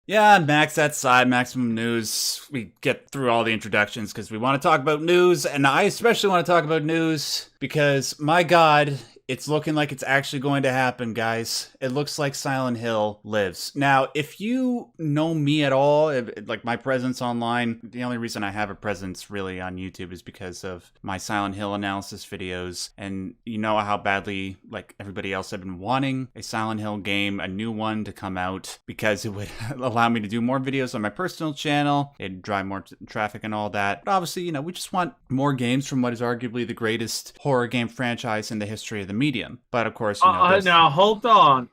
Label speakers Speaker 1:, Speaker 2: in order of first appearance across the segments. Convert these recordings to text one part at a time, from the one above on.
Speaker 1: Yeah, Max, that's Side Maximum News. We get through all the introductions because we want to talk about news, and I especially want to talk about news because, my God, it's looking like it's actually going to happen, guys. It looks like Silent Hill lives. Now, if you know me at all, like my presence online, the only reason I have a presence really on YouTube is because of my Silent Hill analysis videos, and you know how badly, like everybody else, I've been wanting a Silent Hill game, a new one to come out, because it would allow me to do more videos on my personal channel, it'd drive more traffic and all that. But obviously, we just want more games from what is arguably the greatest horror game franchise in the history of the medium. But of course, there's...
Speaker 2: Now hold on.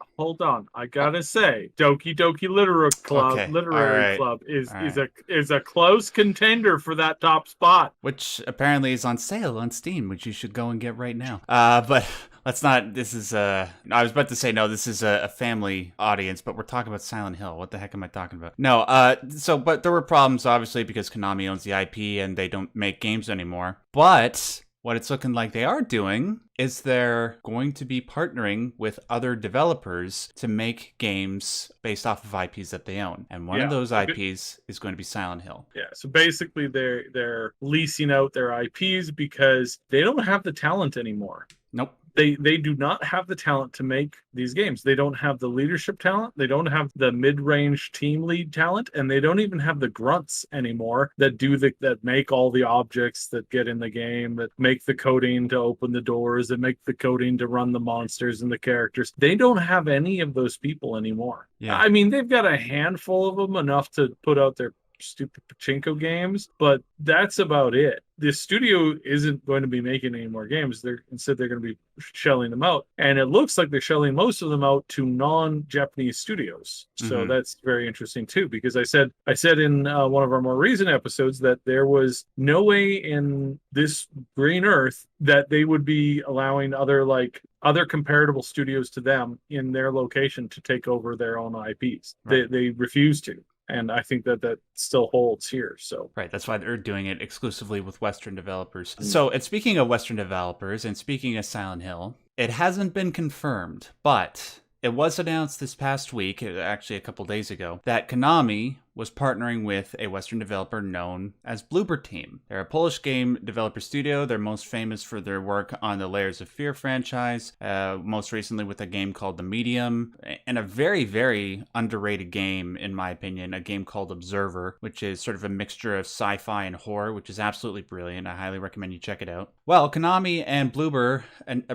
Speaker 2: I gotta say, Doki Doki
Speaker 1: Okay, all
Speaker 2: Literary
Speaker 1: right,
Speaker 2: Club
Speaker 1: all right.
Speaker 2: is a close contender for that top spot.
Speaker 1: Which apparently is on sale on Steam, which you should go and get right now. But let's not. This is I was about to say no. This is a family audience, but we're talking about Silent Hill. What the heck am I talking about? No. But there were problems obviously because Konami owns the IP and they don't make games anymore. But what it's looking like they are doing is they're going to be partnering with other developers to make games based off of IPs that they own. And one of
Speaker 2: Yeah.
Speaker 1: those IPs is going to be Silent Hill.
Speaker 2: Yeah, so basically they're leasing out their IPs because they don't have the talent anymore.
Speaker 1: Nope.
Speaker 2: They do not have the talent to make these games. They don't have the leadership talent. They don't have the mid-range team lead talent, and they don't even have the grunts anymore that make all the objects that get in the game, that make the coding to open the doors, that make the coding to run the monsters and the characters. They don't have any of those people anymore.
Speaker 1: Yeah.
Speaker 2: I mean, they've got a handful of them, enough to put out their stupid pachinko games, but that's about it. The studio isn't going to be making any more games. Instead they're going to be shelling them out, and it looks like they're shelling most of them out to non-Japanese studios. So that's very interesting too, because I said in one of our more recent episodes that there was no way in this green earth that they would be allowing other comparable studios to them in their location to take over their own IPs. Right. They refuse to. And I think that still holds here. So
Speaker 1: right, that's why they're doing it exclusively with Western developers. So, and speaking of Western developers, and speaking of Silent Hill, it hasn't been confirmed, but it was announced this past week, actually a couple days ago, that Konami was partnering with a Western developer known as Bloober Team. They're a Polish game developer studio. They're most famous for their work on the Layers of Fear franchise, most recently with a game called The Medium, and a very, very underrated game, in my opinion, a game called Observer, which is sort of a mixture of sci-fi and horror, which is absolutely brilliant. I highly recommend you check it out. Well, Konami and Bloober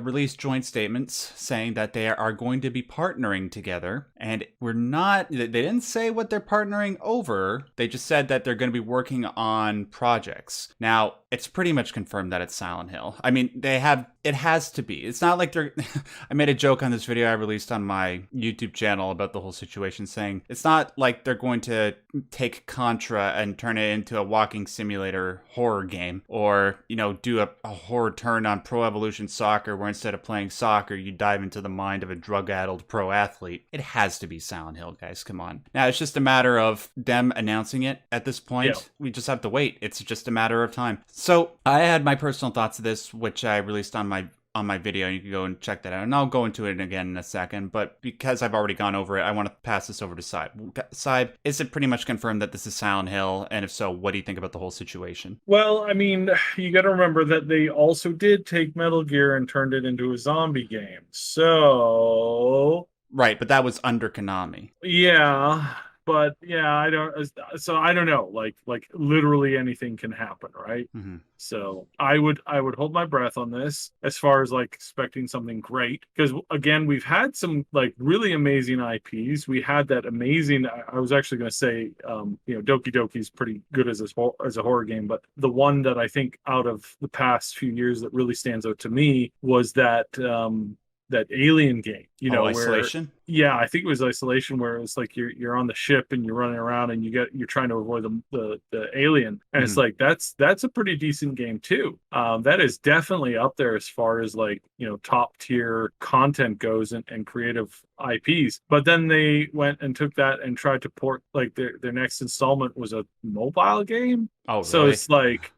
Speaker 1: released joint statements saying that they are going to be partnering together, and they didn't say what they're partnering over. They just said that they're going to be working on projects. Now, it's pretty much confirmed that it's Silent Hill. I mean, it has to be. It's not like they're... I made a joke on this video I released on my YouTube channel about the whole situation, saying it's not like they're going to take Contra and turn it into a walking simulator horror game, or, do a horror turn on Pro Evolution Soccer, where instead of playing soccer, you dive into the mind of a drug-addled pro athlete. It has to be Silent Hill, guys. Come on. Now, it's just a matter of them announcing it at this point. Yeah. We just have to wait. It's just a matter of time. So I had my personal thoughts of this, which I released on my video. You can go and check that out, and I'll go into it again in a second. But because I've already gone over it, I want to pass this over to Saib. Saib, is it pretty much confirmed that this is Silent Hill? And if so, what do you think about the whole situation?
Speaker 2: Well, I mean, you got to remember that they also did take Metal Gear and turned it into a zombie game. So
Speaker 1: right, but that was under Konami.
Speaker 2: Yeah. But yeah, I don't know. Like literally anything can happen, right?
Speaker 1: Mm-hmm.
Speaker 2: So I would hold my breath on this as far as like expecting something great, because again, we've had some like really amazing IPs. We had that amazing. I was actually going to say, Doki Doki is pretty good as a horror game, but the one that I think out of the past few years that really stands out to me was that Alien game,
Speaker 1: Isolation.
Speaker 2: Yeah, I think it was Isolation, where it's like you're on the ship and you're running around and you're trying to avoid the alien, and it's like that's a pretty decent game too. That is definitely up there as far as like top tier content goes and creative IPs. But then they went and took that and tried to port, like their next installment was a mobile game.
Speaker 1: Oh, really?
Speaker 2: So it's like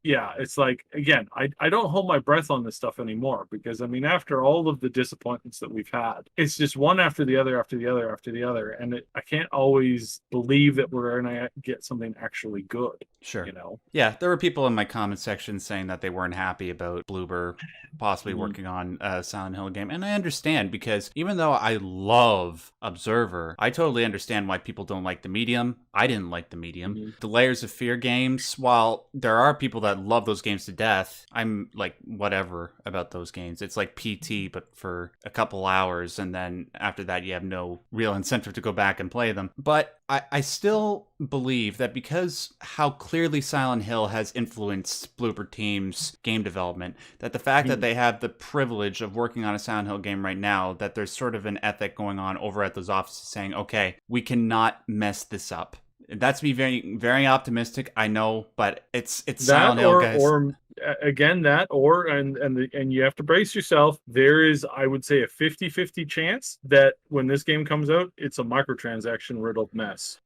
Speaker 2: yeah, it's like, again, I don't hold my breath on this stuff anymore because I mean, after all of the disappointments that we've had, it's just one after the other, after the other, after the other. And I can't always believe that we're going to get something actually good.
Speaker 1: Sure.
Speaker 2: You know?
Speaker 1: Yeah, there were people in my comment section saying that they weren't happy about Bloober possibly
Speaker 2: Mhm.
Speaker 1: working on a Silent Hill game. And I understand because even though I love Observer, I totally understand why people don't like the medium. I didn't like the medium.
Speaker 2: Mhm.
Speaker 1: The Layers of Fear games, while there are people that love those games to death, I'm like, whatever about those games. It's like PT, but for a couple hours. And then after that, you have no real incentive to go back and play them. But I still believe that because how clearly Silent Hill has influenced Bloober Team's game development, that the fact that they have the privilege of working on a Silent Hill game right now, that there's sort of an ethic going on over at those offices saying, okay, we cannot mess this up. That's me very, very optimistic, I know, but it's Silent Hill, guys.
Speaker 2: Or again, and you have to brace yourself. There is, I would say, a 50-50 chance that when this game comes out, it's a microtransaction riddled mess.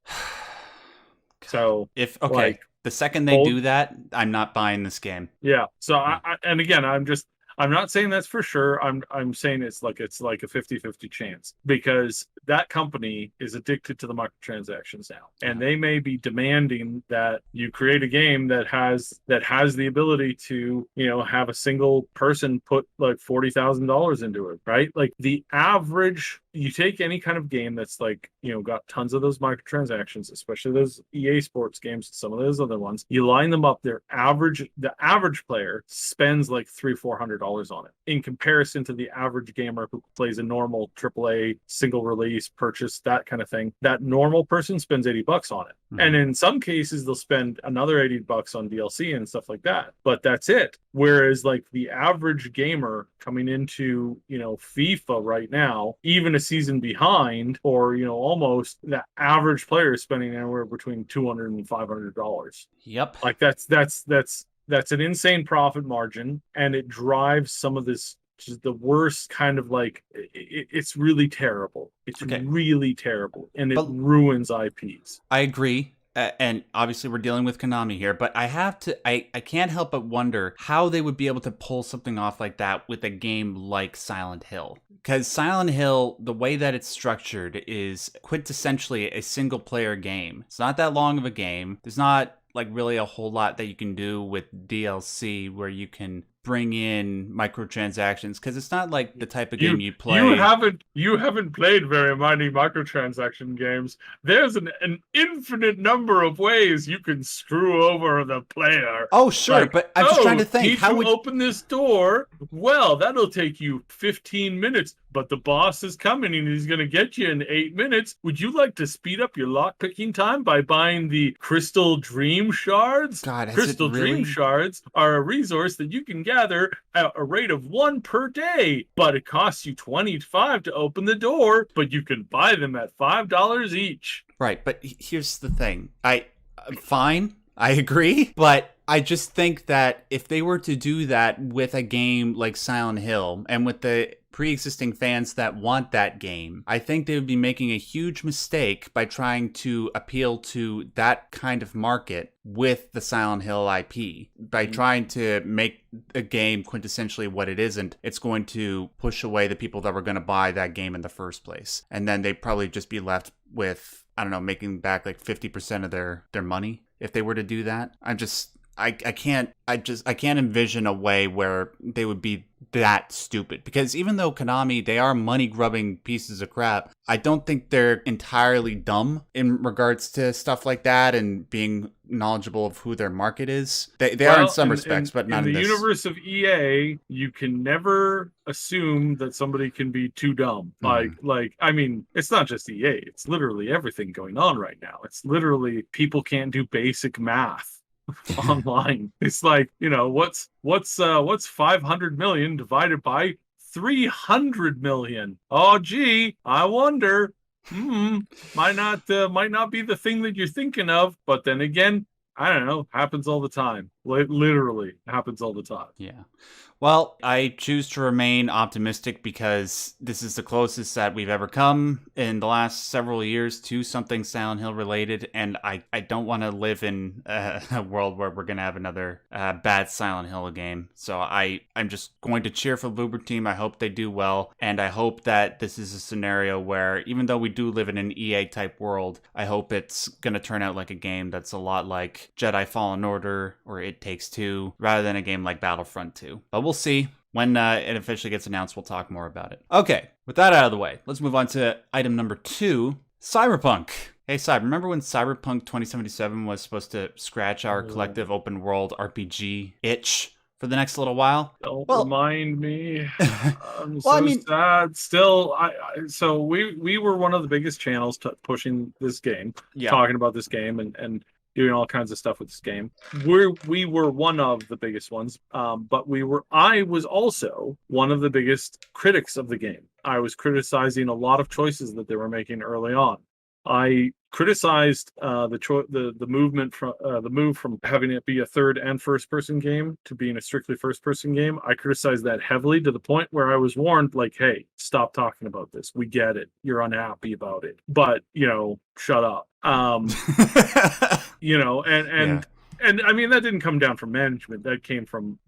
Speaker 2: So
Speaker 1: if okay,
Speaker 2: like,
Speaker 1: the second they do that, I'm not buying this game.
Speaker 2: yeah. So and again, I'm not saying that's for sure. I'm saying it's like a 50-50 chance because that company is addicted to the microtransactions now. And they may be demanding that you create a game that has the ability to, have a single person put like $40,000 into it, right? Like the average, you take any kind of game that's like, got tons of those microtransactions, especially those EA Sports games, some of those other ones, you line them up, the average player spends like $300-400 on it in comparison to the average gamer who plays a normal AAA single release purchase, that kind of thing. That normal person spends $80 on it. Mm-hmm. And in some cases, they'll spend another $80 on DLC and stuff like that. But that's it. Whereas like the average gamer coming into, FIFA right now, even a season behind, or, almost, the average player is spending anywhere between $200 and $500.
Speaker 1: Yep.
Speaker 2: Like that's an insane profit margin, and it drives some of this, just the worst kind of like, it's really terrible. It's really terrible, and it ruins IPs.
Speaker 1: I agree. And obviously we're dealing with Konami here, but I can't help but wonder how they would be able to pull something off like that with a game like Silent Hill. Because Silent Hill, the way that it's structured is quintessentially a single player game. It's not that long of a game. There's not like really a whole lot that you can do with DLC where you can bring in microtransactions, because it's not like the type of game you play.
Speaker 2: You haven't played very many microtransaction games. There's an infinite number of ways you can screw over the player.
Speaker 1: Oh sure, like, but I'm just trying to think.
Speaker 2: How would you open this door? Well, that'll take you 15 minutes. But the boss is coming and he's going to get you in 8 minutes. Would you like to speed up your lockpicking time by buying the Crystal Dream Shards?
Speaker 1: God,
Speaker 2: Crystal Dream Shards are a resource that you can gather at a rate of 1 per day. But it costs you $25 to open the door, but you can buy them at $5 each.
Speaker 1: Right, but here's the thing. Fine, I agree, but I just think that if they were to do that with a game like Silent Hill and with the pre-existing fans that want that game, I think they would be making a huge mistake by trying to appeal to that kind of market with the Silent Hill IP. By trying to make a game quintessentially what it isn't, it's going to push away the people that were going to buy that game in the first place. And then they'd probably just be left with, I don't know, making back like 50% of their money if they were to do that. I can't envision a way where they would be that stupid, because even though Konami, they are money grubbing pieces of crap, I don't think they're entirely dumb in regards to stuff like that and being knowledgeable of who their market is. They are in some respects, but not in this.
Speaker 2: In the universe of EA, you can never assume that somebody can be too dumb. Like, I mean, it's not just EA, it's literally everything going on right now. It's literally people can't do basic math online. It's like, what's 500 million divided by 300 million? Oh gee, I wonder. Might not be the thing that you're thinking of, but then again, I don't know, happens all the time. Literally happens all the time.
Speaker 1: Yeah. Well, I choose to remain optimistic because this is the closest that we've ever come in the last several years to something Silent Hill related, and I don't want to live in a world where we're going to have another bad Silent Hill game. So I'm just going to cheer for the Bloober team. I hope they do well, and I hope that this is a scenario where, even though we do live in an EA-type world, I hope it's going to turn out like a game that's a lot like Jedi Fallen Order or It Takes Two, rather than a game like Battlefront 2. But we'll see. When it officially gets announced, we'll talk more about it. Okay, with that out of the way, let's move on to item number 2, Cyberpunk. Hey, Cyber, remember when Cyberpunk 2077 was supposed to scratch our collective open world RPG itch for the next little while?
Speaker 2: Don't remind me. I'm
Speaker 1: well,
Speaker 2: sad. Still, so we were one of the biggest channels pushing this game, talking about this game, and doing all kinds of stuff with this game. We were one of the biggest ones, but I was also one of the biggest critics of the game. I was criticizing a lot of choices that they were making early on. I criticized the move from having it be a third and first person game to being a strictly first person game. I criticized that heavily to the point where I was warned, like, hey, stop talking about this. We get it. You're unhappy about it, but shut up. And I mean, that didn't come down from management. That came from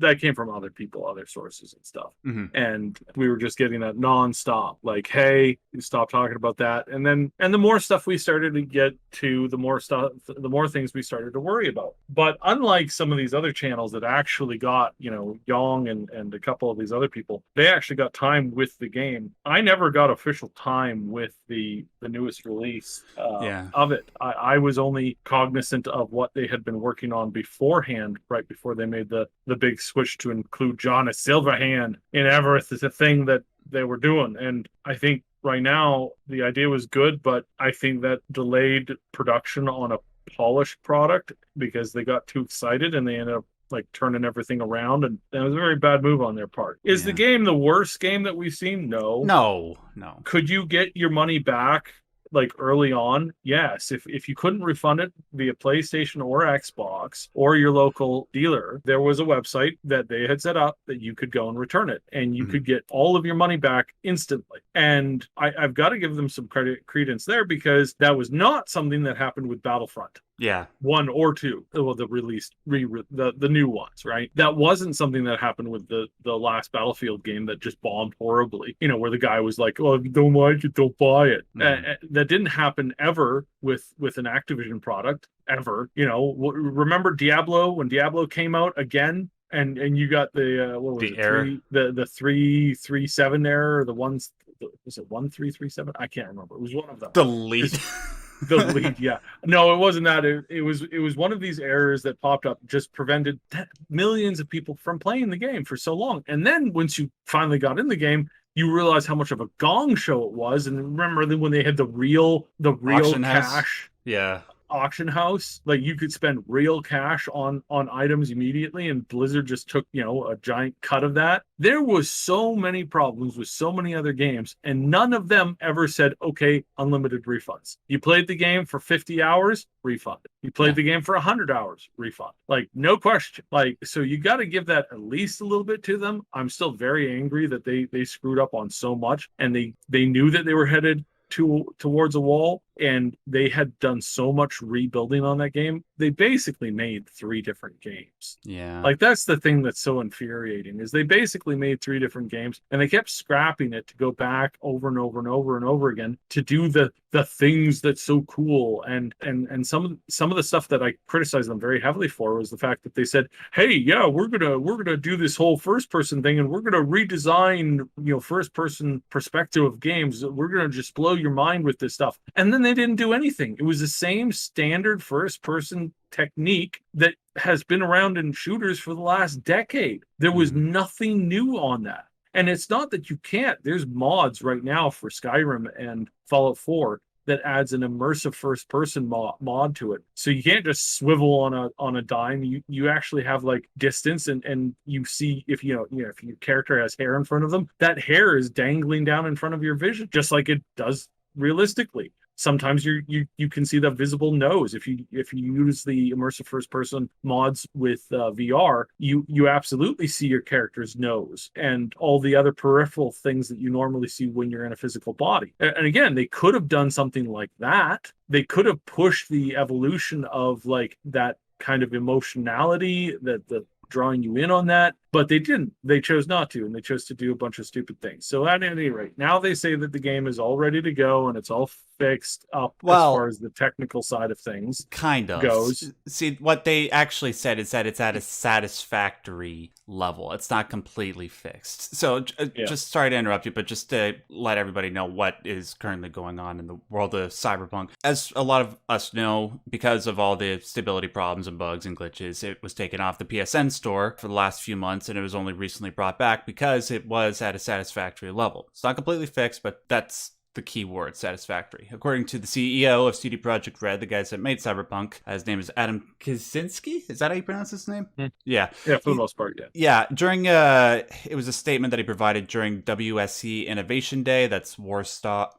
Speaker 2: other people, other sources and stuff.
Speaker 1: Mm-hmm.
Speaker 2: And we were just getting that nonstop, like, hey, stop talking about that. And the more stuff we started to get to, the more things we started to worry about. But unlike some of these other channels that actually got, Yong and a couple of these other people, they actually got time with the game. I never got official time with the newest release of it. I was only cognizant of what they had been working on beforehand, right before they made the big switch to include John as Silverhand in Everest is a thing that they were doing. And I think right now the idea was good, but I think that delayed production on a polished product because they got too excited and they ended up like turning everything around, and that was a very bad move on their part. Is the game the worst game that we've seen? No. Could you get your money back like early on? Yes. If you couldn't refund it via PlayStation or Xbox or your local dealer, there was a website that they had set up that you could go and return it, and you could get all of your money back instantly. And I've got to give them some credence there, because that was not something that happened with Battlefront.
Speaker 1: Yeah.
Speaker 2: 1 or 2. Well, the new ones, right? That wasn't something that happened with the last Battlefield game that just bombed horribly, where the guy was like, oh, if you don't like it, don't buy it. That didn't happen ever with an Activision product, ever. Remember Diablo, when Diablo came out again, and you got the what was
Speaker 1: the
Speaker 2: it,
Speaker 1: error,
Speaker 2: the 337 error, the ones, was it 1337? I can't remember. It was one of them.
Speaker 1: Delete.
Speaker 2: The lead, yeah. No, it wasn't that. It was one of these errors that popped up, just prevented millions of people from playing the game for so long. And then once you finally got in the game, you realize how much of a gong show it was. And remember when they had the real
Speaker 1: auction
Speaker 2: cash, auction house, like you could spend real cash on items immediately, and Blizzard just took a giant cut of that. There was so many problems with so many other games, and none of them ever said, okay, unlimited refunds. You played the game for 50 hours, refund. You played the game for 100 hours, refund. Like, no question. Like, so you got to give that at least a little bit to them. I'm still very angry that they screwed up on so much, and they knew that they were headed towards a wall, and they had done so much rebuilding on that game. They basically made 3 different games.
Speaker 1: Yeah.
Speaker 2: Like, that's the thing that's so infuriating, is they basically made 3 different games, and they kept scrapping it to go back over and over and over and over again to do the things that's so cool. And some of the stuff that I criticized them very heavily for was the fact that they said, hey, yeah, we're gonna do this whole first person thing, and we're gonna redesign first person perspective of games. We're gonna just blow your mind with this stuff. And then they didn't do anything. It was the same standard first person technique that has been around in shooters for the last decade. There was nothing new on that. And it's not that you can't. There's mods right now for Skyrim and Fallout 4 that adds an immersive first person mod to it. So you can't just swivel on a dime. You actually have like distance, and you see if if your character has hair in front of them, that hair is dangling down in front of your vision, just like it does realistically. sometimes you can see the visible nose. If you use the immersive first person mods with VR, you absolutely see your character's nose and all the other peripheral things that you normally see when you're in a physical body. And again, they could have done something like that. They could have pushed the evolution of like that kind of emotionality, that the drawing you in on that, but they didn't. They chose not to, and they chose to do a bunch of stupid things. So at any rate, now they say that the game is all ready to go and it's all fixed up as far as the technical side of things
Speaker 1: kind of
Speaker 2: goes.
Speaker 1: See, what they actually said is that it's at a satisfactory level. It's not completely fixed. So just sorry to interrupt you, but just to let everybody know what is currently going on in the world of Cyberpunk. As a lot of us know, because of all the stability problems and bugs and glitches, it was taken off the PSN store for the last few months, and it was only recently brought back because it was at a satisfactory level. It's not completely fixed, but that's the key word, satisfactory. According to the CEO of CD Projekt Red, the guys that made Cyberpunk, his name is Adam Kaczynski. Is that how you pronounce his name? Yeah.
Speaker 2: Yeah, for the most part, yeah.
Speaker 1: Yeah, during it was a statement that he provided during WSE Innovation Day, that's Warsaw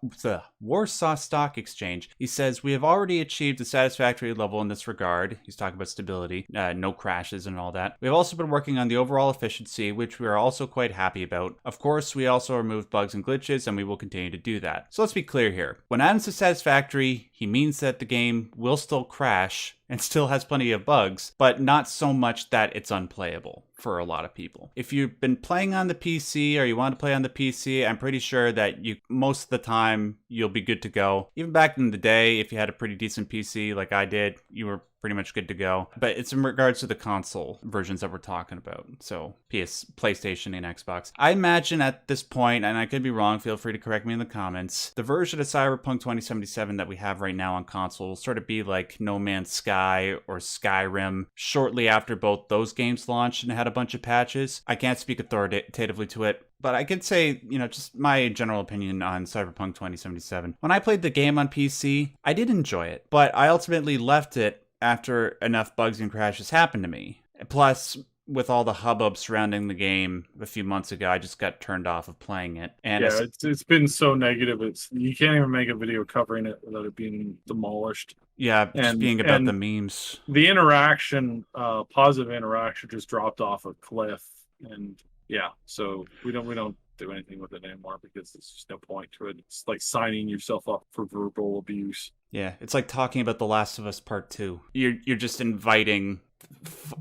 Speaker 1: Stock Exchange. He says, "We have already achieved a satisfactory level in this regard." He's talking about stability, no crashes and all that. "We have also been working on the overall efficiency, which we are also quite happy about. Of course, we also removed bugs and glitches, and we will continue to do that." So let's be clear here. When Adam says satisfactory, he means that the game will still crash and still has plenty of bugs, but not so much that it's unplayable for a lot of people. If you've been playing on the PC or you want to play on the PC, I'm pretty sure that most of the time you'll be good to go. Even back in the day, if you had a pretty decent PC like I did, you were pretty much good to go. But it's in regards to the console versions that we're talking about. So PlayStation and Xbox. I imagine at this point, and I could be wrong, feel free to correct me in the comments, the version of Cyberpunk 2077 that we have right now on console will sort of be like No Man's Sky or Skyrim shortly after both those games launched and had a bunch of patches. I can't speak authoritatively to it, but I could say, just my general opinion on Cyberpunk 2077. When I played the game on PC, I did enjoy it, but I ultimately left it after enough bugs and crashes happened to me. Plus, with all the hubbub surrounding the game a few months ago, I just got turned off of playing it. And
Speaker 2: yeah, it's been so negative. You can't even make a video covering it without it being demolished.
Speaker 1: Yeah, just being about the memes.
Speaker 2: The interaction, positive interaction, just dropped off a cliff. And yeah, so we don't do anything with it anymore because there's just no point to it. It's like signing yourself up for verbal abuse.
Speaker 1: Yeah, it's like talking about The Last of Us Part 2. You're just inviting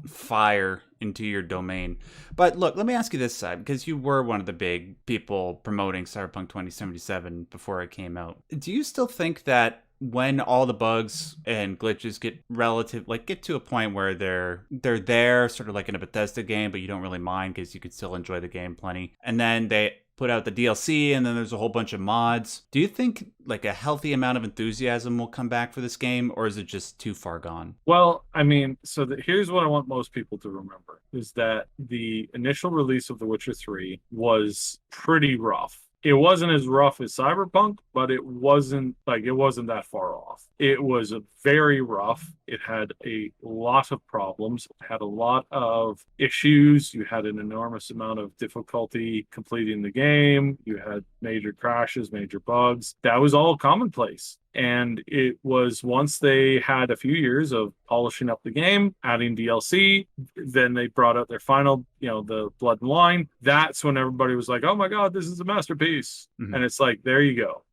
Speaker 1: fire into your domain. But look, let me ask you this side, because you were one of the big people promoting Cyberpunk 2077 before it came out. Do you still think that when all the bugs and glitches get to a point where they're there, sort of like in a Bethesda game, but you don't really mind because you could still enjoy the game plenty, and then they put out the DLC, and then there's a whole bunch of mods. Do you think like a healthy amount of enthusiasm will come back for this game, or is it just too far gone?
Speaker 2: Well, I mean, here's what I want most people to remember, is that the initial release of The Witcher 3 was pretty rough. It wasn't as rough as Cyberpunk, but it wasn't that far off. It was very rough. It had a lot of problems. It had a lot of issues. You had an enormous amount of difficulty completing the game. You had major crashes, major bugs. That was all commonplace. And it was once they had a few years of polishing up the game, adding DLC, then they brought out their final, the Blood and Wine. That's when everybody was like, "Oh my God, this is a masterpiece." Mm-hmm. And it's like, there you go.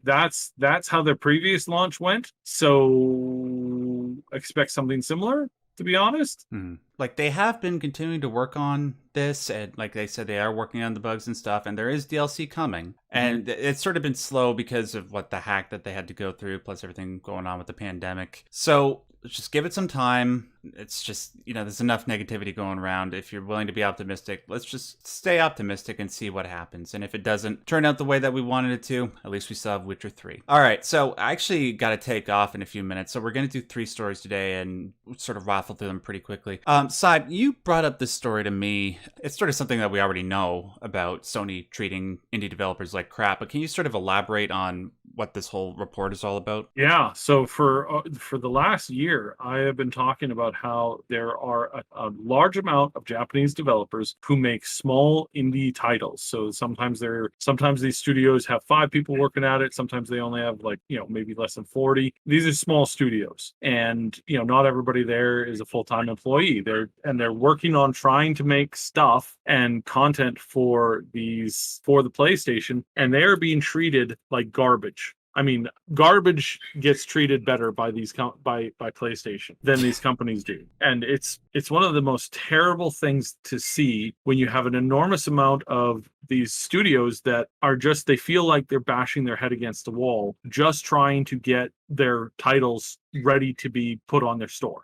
Speaker 2: That's how their previous launch went. So expect something similar, to be honest.
Speaker 1: Mm-hmm. Like, they have been continuing to work on this, and like they said, they are working on the bugs and stuff, and there is DLC coming. And it's sort of been slow because of the hack that they had to go through, plus everything going on with the pandemic. So just give it some time. It's just, there's enough negativity going around. If you're willing to be optimistic, let's just stay optimistic and see what happens. And if it doesn't turn out the way that we wanted it to, at least we still have Witcher 3. All right, so I actually got to take off in a few minutes. So we're going to do 3 stories today and sort of raffle through them pretty quickly. Saad, you brought up this story to me. It's sort of something that we already know about Sony treating indie developers like crap, but can you sort of elaborate on what this whole report is all about?
Speaker 2: Yeah, so for the last year, I have been talking about how there are a large amount of Japanese developers who make small indie titles. So sometimes these studios have 5 people working at it. Sometimes they only have like, maybe less than 40. These are small studios, and not everybody there is a full-time employee. They're working on trying to make stuff and content for the PlayStation, and they are being treated like garbage. I mean, garbage gets treated better by by PlayStation than these companies do, and it's one of the most terrible things to see when you have an enormous amount of these studios that are they feel like they're bashing their head against the wall, just trying to get their titles ready to be put on their store.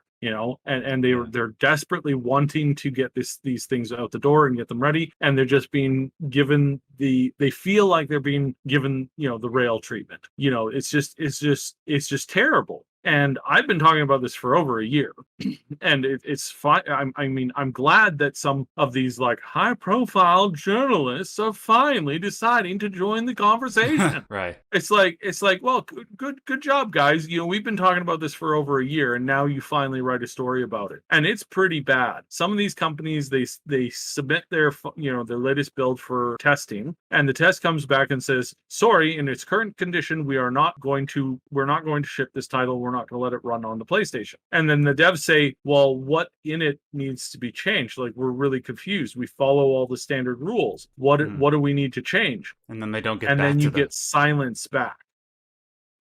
Speaker 2: And they're desperately wanting to get these things out the door and get them ready, and they're just being given they feel like they're being given the rail treatment. It's just terrible. And I've been talking about this for over a year, and it's fine. I'm glad that some of these like high-profile journalists are finally deciding to join the conversation.
Speaker 1: Right.
Speaker 2: It's like, well, good job, guys. We've been talking about this for over a year, and now you finally write a story about it, and it's pretty bad. Some of these companies they submit their their latest build for testing, and the test comes back and says, sorry, in its current condition, we're not going to ship this title. We're not going to let it run on the PlayStation. And then the devs say, well, what in it needs to be changed? Like, we're really confused. We follow all the standard rules. What do we need to change?
Speaker 1: And then they don't get
Speaker 2: and
Speaker 1: back
Speaker 2: then
Speaker 1: to
Speaker 2: you
Speaker 1: them.
Speaker 2: get silence back.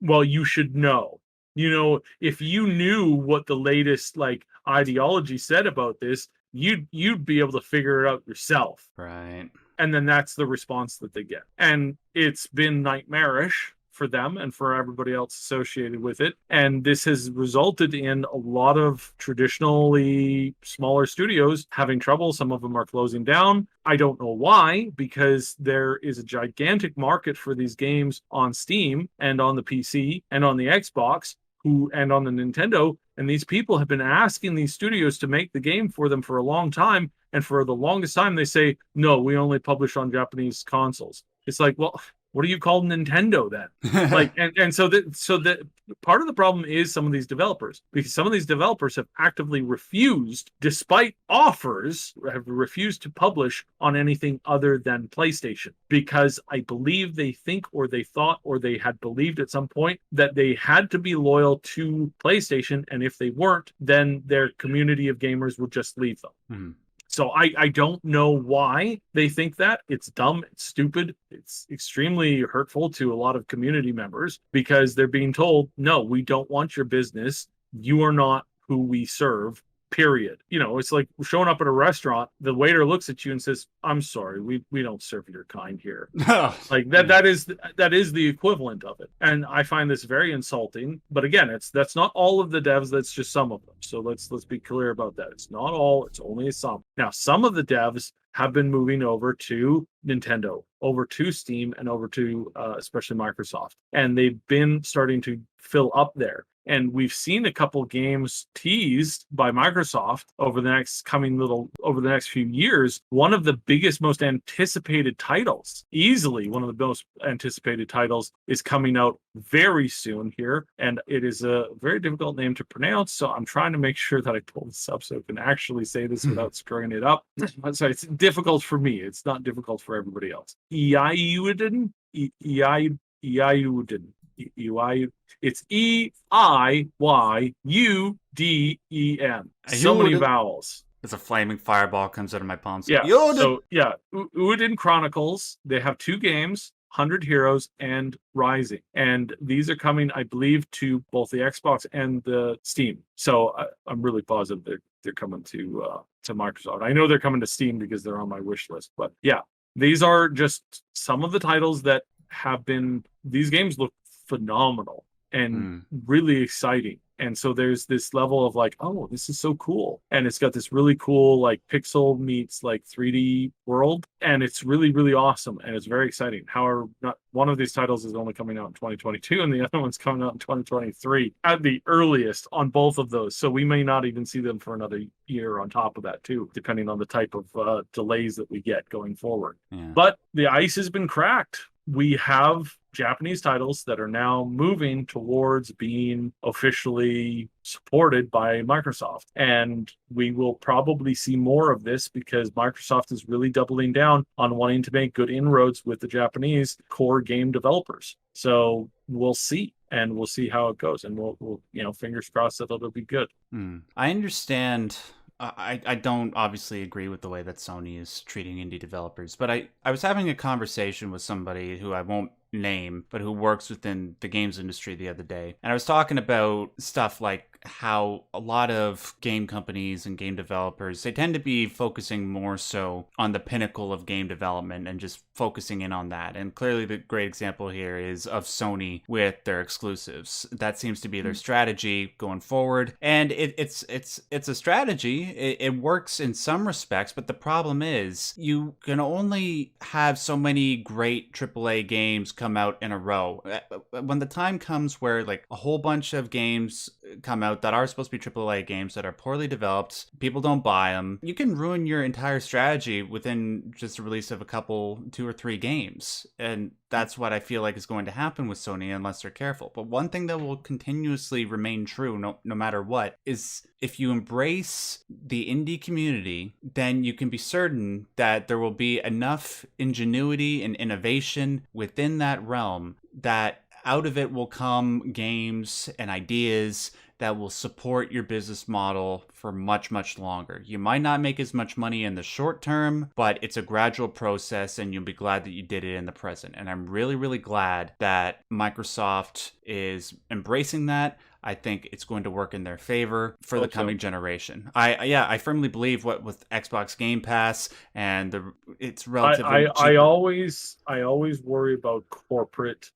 Speaker 2: Well, you should know. If you knew what the latest like ideology said about this, you'd be able to figure it out yourself.
Speaker 1: Right.
Speaker 2: And then that's the response that they get. And it's been nightmarish for them and for everybody else associated with it. And this has resulted in a lot of traditionally smaller studios having trouble. Some of them are closing down. I don't know why, because there is a gigantic market for these games on Steam and on the PC and on the Xbox and on the Nintendo. And these people have been asking these studios to make the game for them for a long time. And for the longest time, they say, no, we only publish on Japanese consoles. It's like, well, what do you call Nintendo then? Like, and so that part of the problem is some of these developers, because some of these developers have actively refused, despite offers, have refused to publish on anything other than PlayStation, because I believe they think, or they thought, or they had believed at some point that they had to be loyal to PlayStation, and if they weren't, then their community of gamers would just leave them.
Speaker 1: Mm-hmm.
Speaker 2: So I don't know why they think that. It's dumb, it's stupid, it's extremely hurtful to a lot of community members, because they're being told, no, we don't want your business. You are not who we serve, period. It's like showing up at a restaurant, the waiter looks at you and says, I'm sorry, we don't serve your kind here. Like that is the equivalent of it. And I find this very insulting. But again, that's not all of the devs, that's just some of them. So let's be clear about that. It's not all, it's only some. Now, some of the devs have been moving over to Nintendo, over to Steam, and over to especially Microsoft. And they've been starting to fill up there. And we've seen a couple games teased by Microsoft over the next few years. One of the biggest, most anticipated titles, easily one of the most anticipated titles, is coming out very soon here. And it is a very difficult name to pronounce. So I'm trying to make sure that I pull this up so I can actually say this without screwing it up. So it's difficult for me. It's not difficult for everybody else. Eiuden. It's Eiyouden. So many vowels.
Speaker 1: As a flaming fireball comes out of my palms.
Speaker 2: Yeah. So yeah, Uuden Chronicles. They have 2 games, 100 Heroes and Rising, and these are coming, I believe, to both the Xbox and the Steam. So I'm really positive they're coming to Microsoft. I know they're coming to Steam because they're on my wish list. But yeah, these are just some of the titles that have been. These games look phenomenal and really exciting. And so there's this level of like, oh, this is so cool. And it's got this really cool, like pixel meets like 3D world. And it's really, really awesome. And it's very exciting. However, not one of these titles is only coming out in 2022 and the other one's coming out in 2023 at the earliest on both of those. So we may not even see them for another year on top of that too, depending on the type of delays that we get going forward. Yeah. But the ice has been cracked. we have Japanese titles that are now moving towards being officially supported by Microsoft. And we will probably see more of this because Microsoft is really doubling down on wanting to make good inroads with the Japanese core game developers. So we'll see. And we'll see how it goes. And we'll fingers crossed that it'll be good.
Speaker 1: I understand. I don't obviously agree with the way that Sony is treating indie developers, but I was having a conversation with somebody who I won't name, but who works within the games industry the other day. And I was talking about stuff like how a lot of game companies and game developers, they tend to be focusing more so on the pinnacle of game development and just focusing in on that. And clearly the great example here is of Sony with their exclusives. That seems to be their strategy going forward. And it's a strategy. It works in some respects, but the problem is you can only have so many great AAA games come out in a row. When the time comes where like a whole bunch of games come out that are supposed to be AAA games that are poorly developed, people don't buy them, you can ruin your entire strategy within just the release of a couple, 2 or 3 games. And that's what I feel like is going to happen with Sony unless they're careful. But one thing that will continuously remain true no matter what is if you embrace the indie community, then you can be certain that there will be enough ingenuity and innovation within that realm that out of it will come games and ideas that will support your business model for much, much longer. You might not make as much money in the short term, but it's a gradual process and you'll be glad that you did it in the present. And I'm really, really glad that Microsoft is embracing that. I think it's going to work in their favor for the coming generation. I firmly believe what with Xbox Game Pass and it's relatively
Speaker 2: I always worry about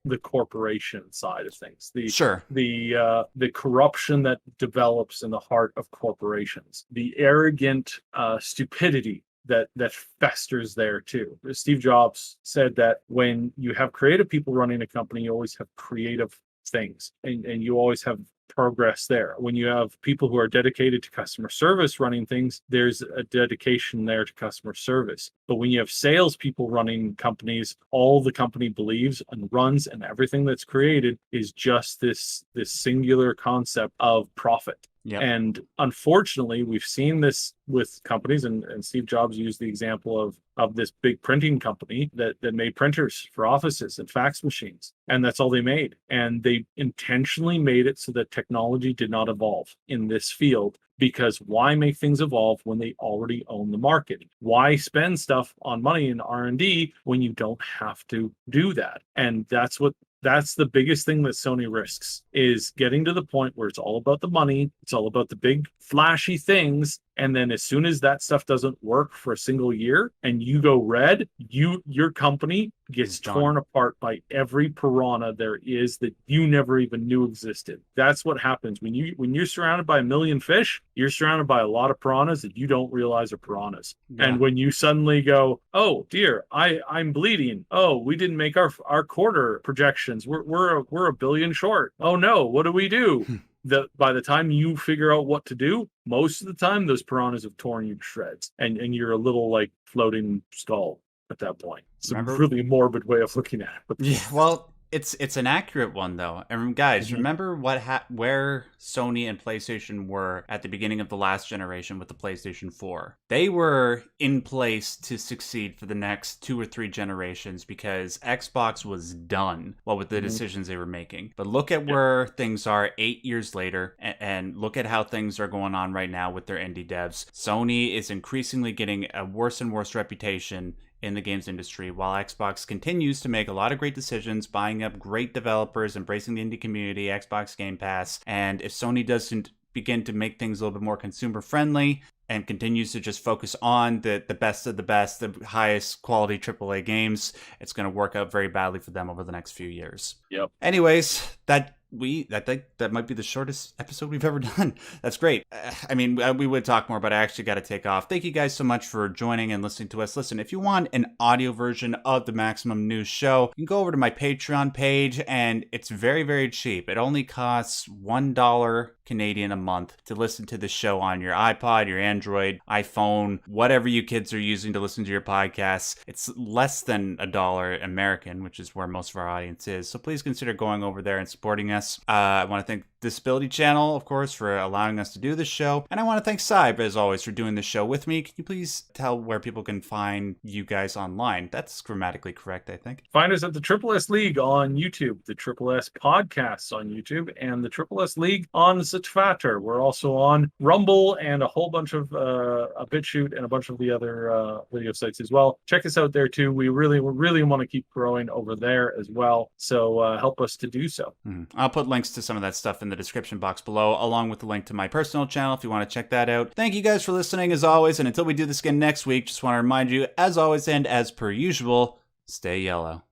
Speaker 2: the corporation side of things. The corruption that develops in the heart of corporations, the arrogant stupidity that festers there too. Steve Jobs said that when you have creative people running a company, you always have creative things and you always have progress there. When you have people who are dedicated to customer service running things, there's a dedication there to customer service. But when you have salespeople running companies, all the company believes and runs and everything that's created is just this singular concept of profit.
Speaker 1: Yep.
Speaker 2: And unfortunately, we've seen this with companies, and Steve Jobs used the example of this big printing company that made printers for offices and fax machines. And that's all they made. And they intentionally made it so that technology did not evolve in this field. Because why make things evolve when they already own the market? Why spend stuff on money in R&D when you don't have to do that? And that's the biggest thing that Sony risks, is getting to the point where it's all about the money, it's all about the big flashy things, and then as soon as that stuff doesn't work for a single year and you go red, your company gets torn apart by every piranha there is that you never even knew existed. That's what happens when you're surrounded by a million fish. You're surrounded by a lot of piranhas that you don't realize are piranhas. Yeah. And when you suddenly go, oh dear, I'm bleeding. Oh, we didn't make our quarter projections. We're $1 billion short. Oh no, what do we do? That by the time you figure out what to do, most of the time those piranhas have torn you to shreds, and you're a little like floating skull at that point. It's a really morbid way of looking at it.
Speaker 1: Yeah, well, it's an accurate one though. And guys, remember where Sony and PlayStation were at the beginning of the last generation with the PlayStation 4. They were in place to succeed for the next 2 or 3 generations because Xbox was done with the decisions they were making. But look at where things are 8 years later, and look at how things are going on right now with their indie devs. Sony is increasingly getting a worse and worse reputation in the games industry, while Xbox continues to make a lot of great decisions, buying up great developers, embracing the indie community, Xbox Game Pass. And if Sony doesn't begin to make things a little bit more consumer friendly and continues to just focus on the best of the best, the highest quality AAA games, it's going to work out very badly for them over the next few years.
Speaker 2: Yep.
Speaker 1: Anyways, that I think that might be the shortest episode we've ever done. That's great. I mean, we would talk more, but I actually got to take off. Thank you guys so much for joining and listening to us. Listen, if you want an audio version of the Maximum News Show, you can go over to my Patreon page, and it's very, very cheap. It only costs $1 Canadian a month to listen to the show on your iPod, your Android, iPhone, whatever you kids are using to listen to your podcasts. It's less than $1 American, which is where most of our audience is. So please consider going over there and supporting us. I want to thank Disability Channel, of course, for allowing us to do this show. And I want to thank Saib, as always, for doing this show with me. Can you please tell where people can find you guys online? That's grammatically correct, I think.
Speaker 2: Find us at the Triple S League on YouTube, the Triple S Podcasts on YouTube, and the Triple S League on Zitfatter. We're also on Rumble and a whole bunch of a BitChute and a bunch of the other video sites as well. Check us out there too. We really want to keep growing over there as well. So help us to do so.
Speaker 1: I'll put links to some of that stuff in the description box below, along with the link to my personal channel if you want to check that out. Thank you guys for listening as always, and until we do this again next week, just want to remind you, as always and as per usual, stay yellow.